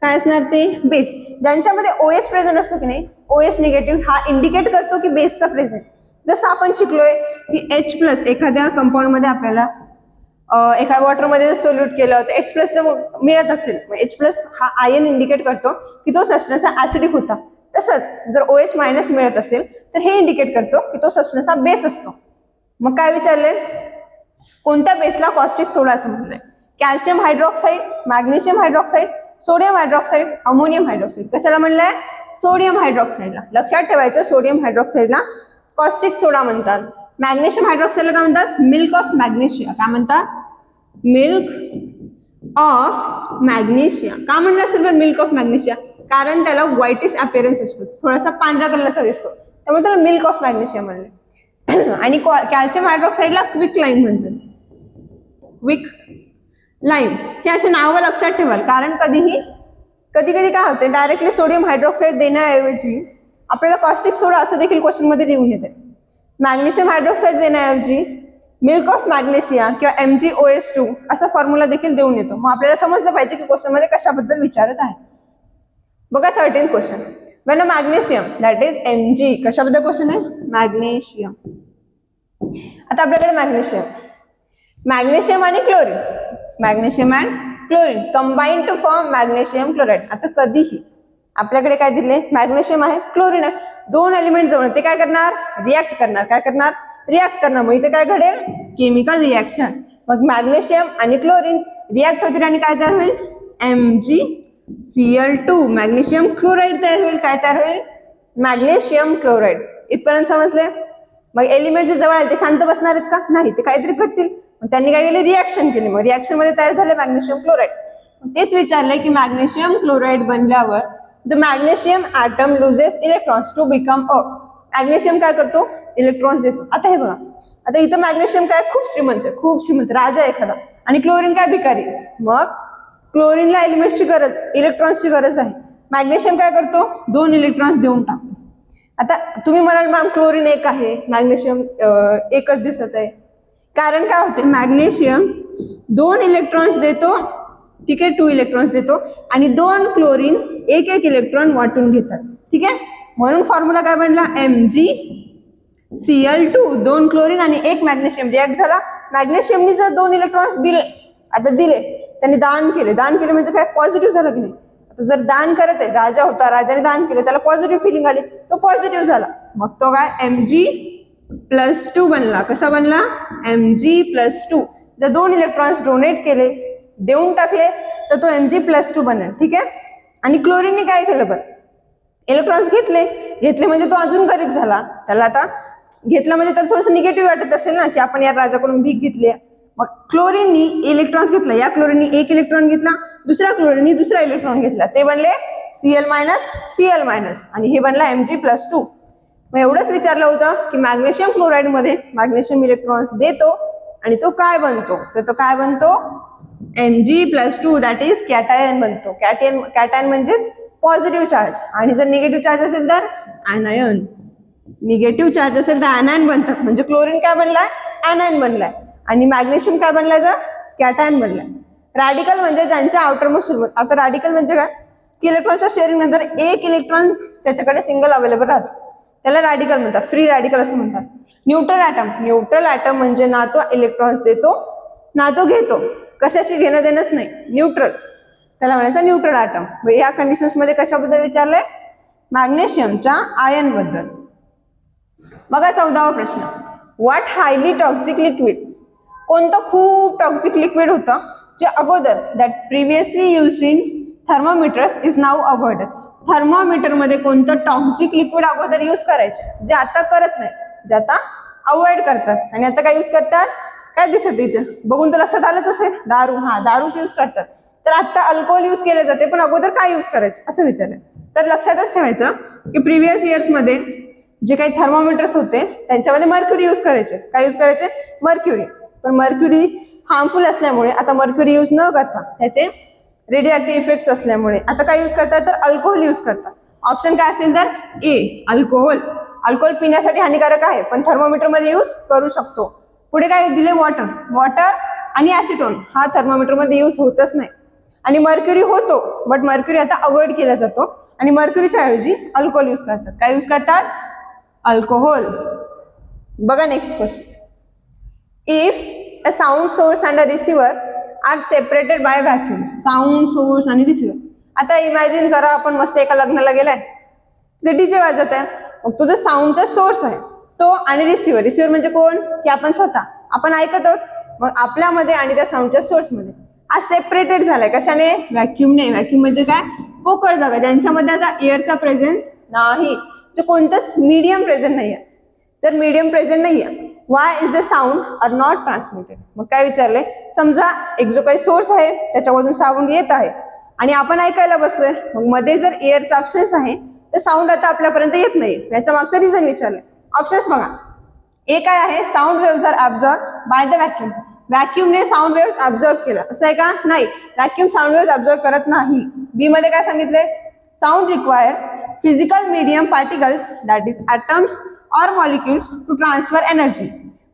Speaker 1: काय असणार ते बेस. ज्यांच्यामध्ये OH प्रेझेंट असतो की नाही, OH निगेटिव्ह हा इंडिकेट करतो की बेसचा प्रेझेंट. जसं आपण शिकलोय की H+ एखाद्या कंपाऊंड मध्ये आपल्याला एका वॉटरमध्ये सोल्यूट केलं तर H+ मिळत असेल, H+ हा आयन इंडिकेट करतो की तो सबस्टन्स ऍसिडिक होता. तसंच जर OH- मिळत असेल तर हे इंडिकेट करतो की तो सबस्टन्स हा बेस असतो. मग काय विचारले, कोणत्या बेसला कॉस्टिक सोडा असं म्हणलंय. Calcium hydroxide, magnesium hydroxide, sodium hydroxide, ammonium hydroxide. कशाला म्हणलंय, सोडियम हायड्रॉक्साईडला. लक्षात ठेवायचं सोडियम हायड्रॉक्साईडला कॉस्टिक सोडा म्हणतात. मॅग्नेशियम हायड्रॉक्साईडला काय म्हणतात, मिल्क ऑफ मॅग्नेशिया. काय म्हणतात, मिल्क ऑफ मॅग्नेशिया. का म्हणलं असेल पण मिल्क ऑफ मॅग्नेशिया, कारण त्याला व्हाईटिश अपीअरन्स असतो, थोडासा पांढऱ्या कलरचा दिसतो, त्यामुळे त्याला मिल्क ऑफ मॅग्नेशिया म्हणले. आणि कॅल्शियम हायड्रॉक्साईडला क्विक लाईम म्हणतात. क्विक लाईम हे असे नावं लक्षात ठेवाल, कारण कधी कधी काय होते, डायरेक्टली सोडियम हायड्रॉक्साईड देण्याऐवजी आपल्याला कॉस्टिक सोडा असं देखील क्वेश्चन मध्ये लिहून येते. मॅग्नेशियम हायड्रॉक्साईड देण्याऐवजी मिल्क ऑफ मॅग्नेशिया किंवा MgOH2 असा फॉर्म्युला देखील देऊन येतो. मग आपल्याला समजलं पाहिजे की क्वेश्चन मध्ये कशाबद्दल विचारत आहे. बघा 13th question, when a magnesium that is Mg, कशाबद्दल क्वेश्चन आहे, मॅग्नेशियम. आता आपल्याकडे मॅग्नेशियम आणि chlorine, magnesium and chlorine combine to form magnesium chloride. आता कधीही आपल्याकडे काय दिले, मॅग्नेशियम आहे, क्लोरीन आहे, दोन एलिमेंट जवळ, ते काय करणार, रिॲक्ट करणार. काय करणार, रिॲक्ट करणार. मग इथे काय घडेल, केमिकल रिॲक्शन. मग मॅग्नेशियम आणि क्लोरीन रिॲक्ट होतील आणि काय तयार होईल, MgCl2, मॅग्नेशियम क्लोराईड तयार होईल. काय तयार होईल, मॅग्नेशियम क्लोराईड. इथपर्यंत समजले. मग एलिमेंट जे जवळ आले ते शांत बसणार आहेत का, नाही, ते काहीतरी करतील. मग त्यांनी काय केले, रिॲक्शन केली. मग रिॲक्शन मध्ये तयार झाले मॅग्नेशियम क्लोराईड. तेच विचारलंय की मॅग्नेशियम क्लोराईड बनल्यावर the magnesium atom loses electrons to become a. Magnesium काय करतो, इलेक्ट्रॉन्स देतो. आता हे बघा, आता इथं मॅग्नेशियम काय खूप श्रीमंत राजा एखादा, आणि क्लोरीन काय भिकारी. मग क्लोरीनला एलिमेंट्सची गरज, इलेक्ट्रॉन्सची गरज आहे. मॅग्नेशियम काय करतो, 2 इलेक्ट्रॉन्स देऊन टाकतो. आता तुम्ही म्हणाल मॅम क्लोरीन 1 आहे, मॅग्नेशियम 1च दिसत आहे. कारण काय होते, मॅग्नेशियम 2 इलेक्ट्रॉन्स देतो, ठीक आहे, 2 इलेक्ट्रॉन्स देतो, आणि 2 क्लोरीन 1 इलेक्ट्रॉन वाटून घेतात. ठीक आहे, म्हणून फॉर्म्युला काय बनला, MgCl2, 2 क्लोरीन आणि 1 मॅग्नेशियम रिॲक्ट झाला. मॅग्नेशियमनी जर 2 इलेक्ट्रॉन्स दिले, आता दिले, त्यांनी दान केले म्हणजे काय, पॉझिटिव्ह झालं की नाही. आता जर दान करत आहे, राजा होता, राजाने दान केलं, त्याला पॉझिटिव्ह फिलिंग आली, तो पॉझिटिव्ह झाला. मग तो काय, Mg+2 बनला. कसा बनला, Mg+2. जर 2 इलेक्ट्रॉन्स डोनेट केले, देऊन टाकले, तर तो Mg+2 बनेल. ठीक आहे. आणि क्लोरीनने काय केलं बरं, इलेक्ट्रॉन्स घेतले म्हणजे तो अजून गरीब झाला. त्याला आता घेतला म्हणजे त्याला थोडंसं निगेटिव्ह वाटत असेल ना, की आपण या राजाकडून भीक घेतली. मग क्लोरीननी इलेक्ट्रॉन्स घेतला, या क्लोरीननी 1 इलेक्ट्रॉन घेतला, दुसऱ्या क्लोरीननी दुसरा इलेक्ट्रॉन घेतला, ते बनले Cl-Cl- आणि हे बनला Mg+2. मग एवढंच विचारलं होतं की मॅग्नेशियम क्लोराईड मध्ये मॅग्नेशियम इलेक्ट्रॉन्स देतो आणि तो काय बनतो, तर तो काय बनतो, Mg+2, दॅट इज कॅटायन बनतो. कॅटायन म्हणजेच पॉझिटिव्ह चार्ज, आणि जर निगेटिव्ह चार्ज असेल तर ॲनायन. निगेटिव्ह चार्ज असेल तर ॲनायन बनतात. म्हणजे क्लोरीन काय बनलाय, ॲनायन बनलाय, आणि मॅग्नेशियम काय बनलाय, तर कॅटायन बनलाय. रॅडिकल म्हणजे ज्यांच्या आउटर मोस्ट शेल. आता रॅडिकल म्हणजे काय की इलेक्ट्रॉनच्या शेअरिंग नंतर एक इलेक्ट्रॉन त्याच्याकडे सिंगल अवेलेबल राहतो, त्याला रॅडिकल म्हणतात, फ्री रॅडिकल असं म्हणतात. न्यूट्रल ॲटम म्हणजे ना तो इलेक्ट्रॉन्स देतो ना तो घेतो, कशाशी घेणं देणंच नाही, न्यूट्रल, त्याला म्हणायचं न्यूट्रल ॲटम. या कंडिशन्स मध्ये कशाबद्दल विचारलंय, मॅग्नेशियमच्या आयन बद्दल. बघा 14वा प्रश्न, व्हॉट हायली टॉक्सिक लिक्विड, कोणतं खूप टॉक्सिक लिक्विड होतं जे अगोदर that previously used in thermometers is now avoided. Thermometer मध्ये कोणतं टॉक्सिक लिक्विड अगोदर यूज करायचे जे आता करत नाही, जे आता अवॉइड करतात, आणि आता काय यूज करतात, काय दिसत इथे बघून तर लक्षात आलंच असेल, दारू. हा, दारूच यूज करतात. तर आता अल्कोहोल यूज केले जाते, पण अगोदर काय यूज करायचे असं विचारलं. तर लक्षातच ठेवायचं की प्रिव्हियस इयर्स मध्ये जे काही थर्मोमीटर्स होते त्यांच्यामध्ये मर्क्युरी यूज करायचे. काय यूज करायचे, मर्क्युरी. पण मर्क्युरी हार्मफुल असल्यामुळे आता मर्क्युरी यूज न करता, त्याचे रेडिओएक्टिव्ह इफेक्ट्स असल्यामुळे आता काय यूज करतात, तर अल्कोहोल यूज करतात. ऑप्शन काय असेल तर ए, अल्कोहोल. अल्कोहोल पिण्यासाठी हानिकारक आहे पण थर्मोमीटर मध्ये यूज करू शकतो. पुढे काय दिले, वॉटर आणि ॲसिटोन. हा थर्मोमीटर मध्ये यूज होतच नाही. आणि मर्क्युरी होतो, बट मर्क्युरी आता अवॉइड केला जातो आणि मर्क्युरीच्या ऐवजी अल्कोहोल यूज करतात. काय यूज करतात, अल्कोहोल. बघा next question, if a sound source and a receiver are separated by vacuum. Sound source आणि रिसिव्हर. आता इमॅजिन करा आपण मस्त एका लग्नाला गेलाय, तुझे डीजे वाजत आहे, मग तुझं साऊंडचा सोर्स आहे तो, आणि रिसिव्हर म्हणजे कोण, की आपण स्वतः, आपण ऐकत आहोत. मग आपल्यामध्ये आणि त्या साऊंडच्या सोर्समध्ये हा सेपरेटेड झालाय कशाने, व्हॅक्यूमने. व्हॅक्यूम म्हणजे काय, पोकळ जागा ज्यांच्यामध्ये आता एअरचा प्रेझेन्स नाही, तर कोणतंच मीडियम प्रेझेंट नाही आहे. तर मीडियम प्रेझेंट नाही आहे, why is the sound are not transmitted. मग काय विचारले, समजा एक जो काही सोर्स आहे त्याच्यामधून साऊंड येत आहे आणि आपण ऐकायला बसलोय, मग मध्ये जर एअरचा अब्सेन्स आहे तर साऊंड आता आपल्यापर्यंत येत नाही. याच्या मागचं रिझन विचारलंय. ऑप्शन्स बघा, ए काय आहे, sound waves are absorb by the vacuum. व्हॅक्यूमने साऊंड वेव्हज ऍब्झॉर्ब केलं, असं आहे का, नाही, व्हॅक्यूम साऊंड वेव्हज ऍब्झॉर्ब करत नाही. बी मध्ये काय सांगितलंय, sound requires physical medium particles that is atoms और molecules to transfer energy.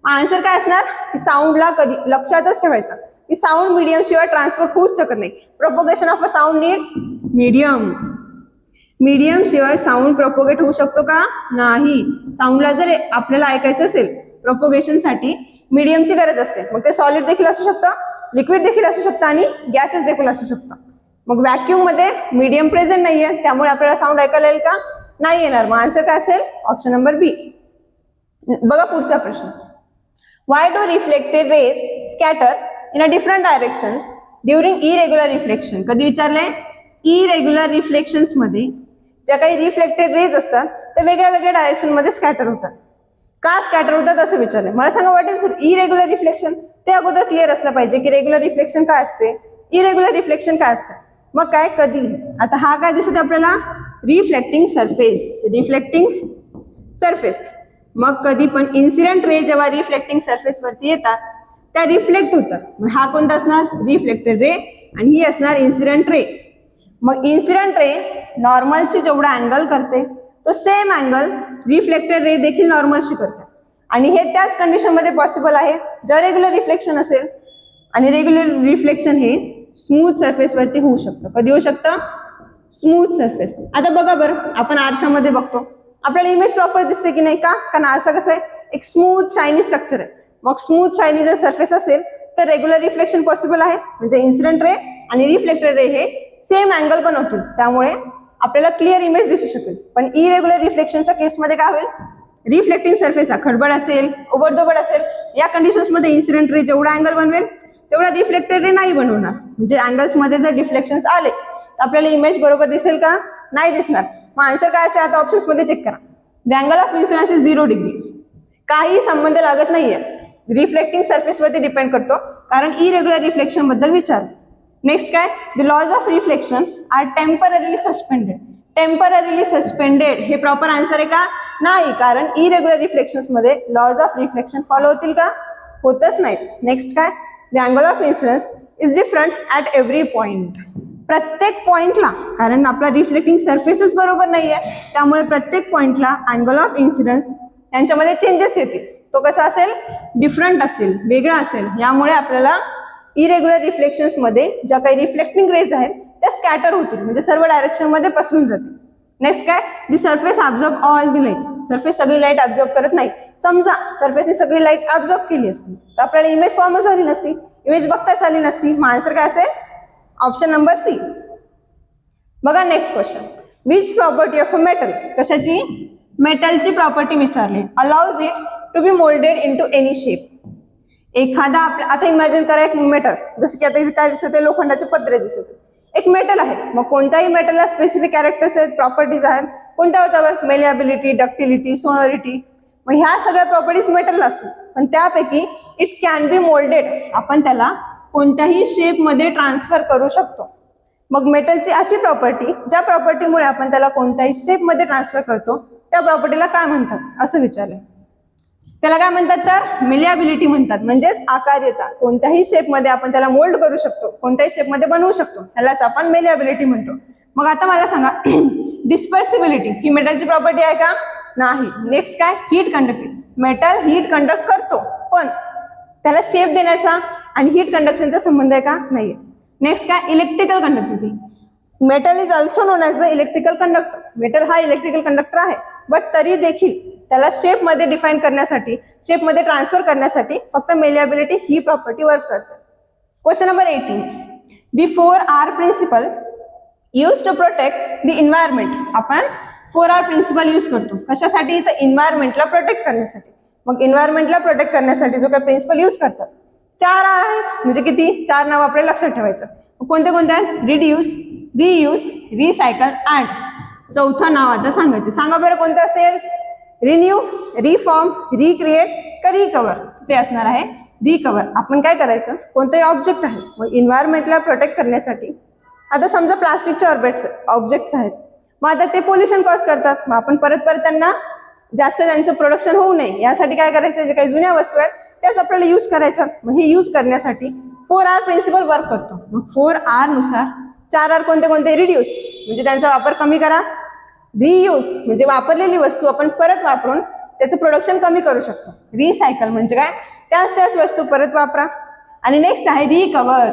Speaker 1: Answer काय असणार की साऊंडला कधी लक्षातच ठेवायचं की साऊंड मीडियम शिवाय ट्रान्सफर होऊच शकत नाही. Propagation of a sound needs medium. Medium शिवाय साऊंड प्रोपोगेट होऊ शकतो का, नाही. साऊंडला जर आपल्याला ऐकायचं असेल प्रोपोगेशनसाठी मीडियमची गरज असते. मग ते सॉलिड देखील असू शकतं, लिक्विड देखील असू शकतं आणि गॅसेस देखील असू शकतं. मग व्हॅक्यूम मध्ये मीडियम प्रेझेंट नाहीये, त्यामुळे आपल्याला साऊंड ऐकायला येईल का, नाही येणार. मग आन्सर काय असेल, ऑप्शन नंबर बी. बघा पुढचा प्रश्न, why do reflected raise scatter in a different directions during irregular reflection. कधी विचारलंय, इरेग्युलर रिफ्लेक्शन्स मध्ये ज्या काही रिफ्लेक्टेड रेज असतात त्या वेगळ्या वेगळ्या डायरेक्शन मध्ये स्कॅटर होतात. का स्कॅटर होतात असं विचारलंय. मला सांगा व्हॉट इज इरेग्युलर रिफ्लेक्शन. ते अगोदर क्लिअर असलं पाहिजे की रेग्युलर रिफ्लेक्शन काय असते, इरेग्युलर रिफ्लेक्शन काय असतं. मग काय, कधी, आता हा काय दिसत आपल्याला, रिफ्लेक्टिंग सरफेस. Reflecting surface. मग कधी पण इन्सिडेंट रे जेव्हा रिफ्लेक्टिंग सरफेस वरती येतात त्या रिफ्लेक्ट होतात. हा कोणता असणार, रिफ्लेक्टेड रे, आणि ही असणार इन्सिडेंट रे. मग इन्सिडेंट रे नॉर्मलशी जेवढा अँगल करते तो सेम अँगल रिफ्लेक्टेड रे देखील नॉर्मलशी करते. आणि हे त्याच कंडिशन मध्ये पॉसिबल आहे जर रेग्युलर रिफ्लेक्शन असेल. आणि रेग्युलर रिफ्लेक्शन हे स्मूथ सरफेस वरती होऊ शकतं. कधी होऊ शकतं, स्मूथ सरफेस. आता बघा बरं, आपण आरशामध्ये बघतो, आपल्याला इमेज प्रॉपर दिसते की नाही, का, कारण आरसा कसं आहे, एक स्मूथ शायनी स्ट्रक्चर आहे. मग स्मूथ शायनी जर सरफेस असेल तर रेग्युलर रिफ्लेक्शन पॉसिबल आहे, म्हणजे इन्सिडेंट रे आणि रिफ्लेक्टेड रे हे सेम अँगल बनवतील, त्यामुळे आपल्याला क्लिअर इमेज दिसू शकेल. पण इरेग्युलर रिफ्लेक्शनच्या केसमध्ये काय होईल, रिफ्लेक्टिंग सरफेस हा खडबड असेल, ओबडधोबड असेल. या कंडिशन्समध्ये इन्सिडेंट रे जेवढा अँगल बनवेल तेवढा रिफ्लेक्टेड रे नाही बनवणार. म्हणजे अँगल्समध्ये जर डिफ्लेक्शन्स आले तर आपल्याला इमेज बरोबर दिसेल का, नाही दिसणार. मग आन्सर काय असेल, आता ऑप्शन्स मध्ये चेक करा. The angle of incidence is 0 degree. काही संबंध लागत नाहीये, रिफ्लेक्टिंग सरफेस वरती डिपेंड करतो, कारण इरेग्युलर रिफ्लेक्शन बद्दल विचार. नेक्स्ट काय, the laws of reflection are temporarily suspended. Temporarily suspended हे प्रॉपर आन्सर आहे का, नाही, कारण इरेग्युलर रिफ्लेक्शन्स मध्ये लॉज ऑफ रिफ्लेक्शन फॉलो होतील का, होतच नाही. नेक्स्ट काय, the angle of incidence is different at every point. प्रत्येक पॉइंटला, कारण आपला रिफ्लेक्टिंग सरफेसच बरोबर नाहीये, त्यामुळे प्रत्येक पॉइंटला अँगल ऑफ इन्सिडन्स यांच्यामध्ये चेंजेस येतील. तो कसा असेल, डिफरंट असेल, वेगळा असेल. यामुळे आपल्याला इरेग्युलर रिफ्लेक्शन्स मध्ये ज्या काही रिफ्लेक्टिंग रेज आहेत त्या स्कॅटर होतील, म्हणजे सर्व डायरेक्शन मध्ये पसरून जातील. नेक्स्ट काय, the surface observe all the light. Surface सगळी लाईट ऑब्झर्व करत नाही. समजा सरफेसने सगळी लाईट ऑब्झर्व केली असती तर आपल्याला इमेज फॉर्मच झाली नसती, इमेज बघताच आली नसती. मग आन्सर काय असेल, ऑप्शन नंबर सी. बघा next question, which property of a metal, कशाची, मेटलची प्रॉपर्टी विचारली, allows it to be moulded into any shape. एखादा आता इमॅजिन करा एक मेटल, जसं की आता इथे काय दिसत आहे, लोखंडाचे पत्रे दिसत आहे, एक मेटल आहे. मग कोणत्याही मेटलला स्पेसिफिक कॅरेक्टर्स आहेत, प्रॉपर्टीज आहेत. कोणत्या होत्या, मेलिएबिलिटी, डक्टिलिटी, सोनोरिटी. मग ह्या सगळ्या प्रॉपर्टीज मेटलला असतील, पण त्यापैकी इट कॅन बी मोल्डेड, आपण त्याला कोणत्याही शेपमध्ये ट्रान्सफर करू शकतो. मग मेटलची अशी प्रॉपर्टी, ज्या प्रॉपर्टीमुळे आपण त्याला कोणत्याही शेपमध्ये ट्रान्सफर करतो, त्या प्रॉपर्टीला काय म्हणतात असं विचारलंय. त्याला काय म्हणतात तर मेलिएबिलिटी म्हणतात, म्हणजेच आकार्यता. कोणत्याही शेपमध्ये आपण त्याला मोल्ड करू शकतो, कोणत्याही शेपमध्ये बनवू शकतो, त्यालाच आपण मेलिएबिलिटी म्हणतो. मग आता मला सांगा, डिस्पर्सिबिलिटी ही मेटलची प्रॉपर्टी आहे का, नाही. नेक्स्ट काय, heat conducting, metal heat conduct करतो, पण त्याला शेप देण्याचा आणि हीट कंडक्शनचा संबंध आहे का, नाहीये. नेक्स्ट काय, electrical conductivity, metal is also non as the electrical conductor. Metal हा इलेक्ट्रिकल कंडक्टर आहे, बट तरी देखील त्याला शेपमध्ये डिफाईन करण्यासाठी, शेपमध्ये ट्रान्सफर करण्यासाठी फक्त मेलिएबिलिटी ही प्रॉपर्टी वर्क करते. Question number 18, the 4R principle use to protect the environment. आपण 4R प्रिन्सिपल यूज करतो कशासाठी, तर इन्व्हायरमेंटला प्रोटेक्ट करण्यासाठी. मग इन्व्हायरमेंटला प्रोटेक्ट करण्यासाठी जो काही प्रिन्सिपल यूज करतात, 4R आहेत, म्हणजे किती, 4 नाव आपल्याला लक्षात ठेवायचं. कोणते कोणते आहेत, रिड्यूस, रियूज, रिसायकल अँड चौथं नाव आता सांगायचं. सांगा बरं कोणतं असेल, रिन्यू, रिफॉर्म, रिक्रिएट का रिकवर. ते असणार आहे रिकवर. आपण काय करायचं, कोणतेही ऑब्जेक्ट आहे, मग इन्व्हायरमेंटला प्रोटेक्ट करण्यासाठी, आता समजा प्लास्टिकचे ऑब्जेक्ट्स आहेत, मग आता ते पोल्युशन कॉज करतात, मग आपण परत त्यांना जास्त त्यांचं प्रोडक्शन होऊ नये यासाठी काय करायचं, जे काही जुन्या वस्तू आहेत त्याच आपल्याला यूज करायच्या. मग हे यूज करण्यासाठी 4R प्रिन्सिपल वर्क करतो. मग 4R नुसार 4R कोणते कोणते, रिड्यूस म्हणजे त्यांचा वापर कमी करा, रियूज म्हणजे वापरलेली वस्तू आपण परत वापरून त्याचं प्रोडक्शन कमी करू शकतो, रिसायकल म्हणजे काय, त्याच वस्तू परत वापरा. आणि नेक्स्ट आहे रिकवर.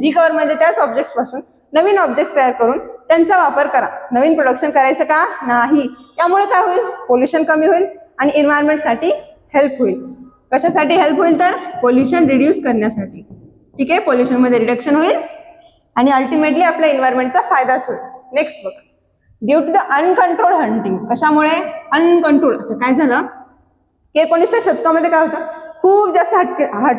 Speaker 1: रिकवर म्हणजे त्याच ऑब्जेक्ट्स पासून नवीन ऑब्जेक्ट्स तयार करून त्यांचा वापर करा. नवीन प्रोडक्शन करायचं का, नाही. त्यामुळे काय होईल, पोल्युशन कमी होईल आणि एन्व्हायरमेंटसाठी हेल्प होईल. कशासाठी हेल्प होईल, तर पोल्युशन रिड्यूस करण्यासाठी. ठीक आहे, पोल्युशनमध्ये रिडक्शन होईल आणि अल्टिमेटली आपल्या एन्व्हायरमेंटचा फायदाच होईल. नेक्स्ट बघा, due to the uncontrol hunting. कशामुळे, अनकंट्रोल. आता काय झालं की 19व्या शतकामध्ये काय होतं, खूप जास्त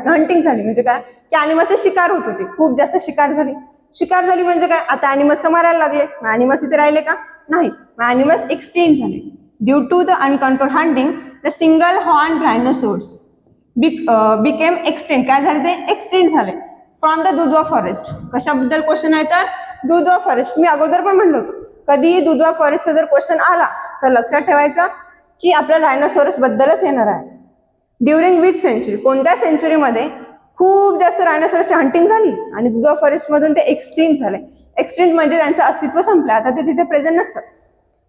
Speaker 1: हंटिंग झाली. म्हणजे काय, की ॲनिमल्सचे शिकार होत होते, खूप जास्त शिकार झाली. शिकार झाली म्हणजे काय, आता ॲनिमल्स मारायला लागले, ॲनिमल्स इथे राहिले का, नाही. ॲनिमल्स एक्सटिंक्ट झाले. Due to the uncontrol hunting the single horn dinosaurs became extinct. काय झाले, ते एक्सटिंक्ट झाले फ्रॉम द दुधवा फॉरेस्ट. कशाबद्दल क्वेश्चन आहे, तर दुधवा फॉरेस्ट. मी अगोदर पण म्हणलं होतं, कधीही दुधवा फॉरेस्टचा जर क्वेश्चन आला तर लक्षात ठेवायचा की आपल्या डायनोसॉरस बद्दलच येणार आहे. ड्युरिंग विच सेंचुरी, कोणत्या सेंचुरीमध्ये खूप जास्त डायनोसॉरसची हंटिंग झाली आणि दुधवा फॉरेस्टमधून ते एक्सटिंक्ट झाले. एक्सटिंक्ट म्हणजे त्यांचं अस्तित्व संपलं, आता ते तिथे प्रेझेंट नसतात.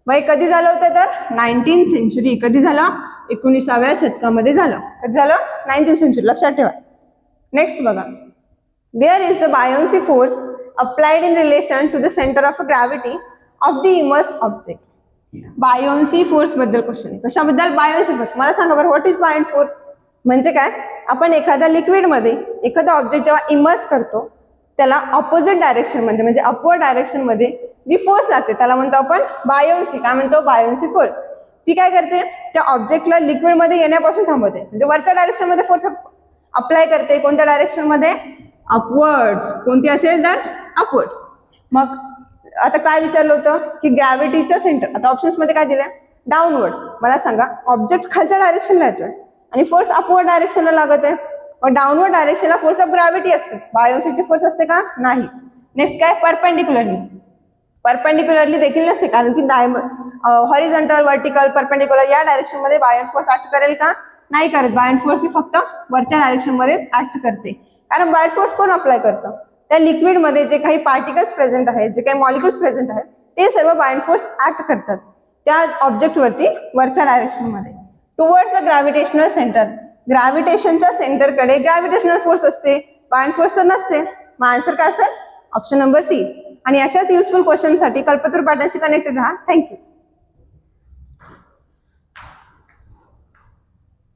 Speaker 1: मग कधी झालं होतं, तर 19th सेंचुरी. कधी झालं, 19व्या शतकामध्ये झालं. कधी झालं, 19th सेंचुरी, लक्षात ठेवा. नेक्स्ट बघा, where is the buoyancy force applied in relation to the centre of gravity of the immersed object. Buoyancy force बद्दल क्वेश्चन आहे. कशाबद्दल, बायोन्सी फोर्स. मला सांगा बरं, व्हॉट इज बायोन्सी फोर्स म्हणजे काय, आपण एखाद्या लिक्विडमध्ये एखादा ऑब्जेक्ट जेव्हा इमर्स करतो त्याला ऑपोजिट डायरेक्शनमध्ये म्हणजे अपवर्ड डायरेक्शनमध्ये जी फोर्स लागते त्याला म्हणतो आपण बायोन्सी. काय म्हणतो, बायोन्सी फोर्स. ती काय करते, त्या ऑब्जेक्टला लिक्विडमध्ये येण्यापासून थांबवते, म्हणजे वरच्या डायरेक्शनमध्ये फोर्स अप्लाय करते. कोणत्या डायरेक्शनमध्ये, अपवर्ड्स. कोणती असेल, तर अपवर्ड्स. मग आता काय विचारलं होतं की ग्रॅव्हिटीच्या सेंटर, आता ऑप्शन्समध्ये काय दिलं, डाऊनवर्ड. मला सांगा, ऑब्जेक्ट खालच्या डायरेक्शनला येतोय आणि फोर्स अपवर्ड डायरेक्शनला लागत आहे, मग डाऊनवर्ड डायरेक्शनला फोर्स ऑफ ग्रॅव्हिटी असते, बायोन्सीची फोर्स असते का, नाही. नेक्स्ट काय, परपेंडिक्युलरली. परपेंडिक्युलरली देखील नसते, कारण की हॉरिझॉन्टल, व्हर्टिकल, परपेंडिक्युलर या डायरेक्शनमध्ये बायोन फोर्स ऍक्ट करेल का, नाही करत. बायोन फोर्स ही फक्त वरच्या डायरेक्शनमध्येच ऍक्ट करते. कारण बायोन फोर्स कोण अप्लाय करतं, त्या लिक्विडमध्ये जे काही पार्टिकल्स प्रेझेंट आहेत, जे काही मॉलिक्युल्स प्रेझेंट आहेत, ते सर्व बायोन फोर्स ऍक्ट करतात त्या ऑब्जेक्टवरती वरच्या डायरेक्शनमध्ये. टुवर्ड्स द ग्रॅव्हिटेशनल सेंटर, ग्रॅव्हिटेशनच्या सेंटरकडे ग्रॅव्हिटेशनल फोर्स असते, बायोन फोर्स तर नसते, मग आन्सर काय असेल? Option number C. आणि अशाच युजफुल क्वेश्चनसाठी कल्पतरू पाठाशी कनेक्टेड राहा. थँक्यू.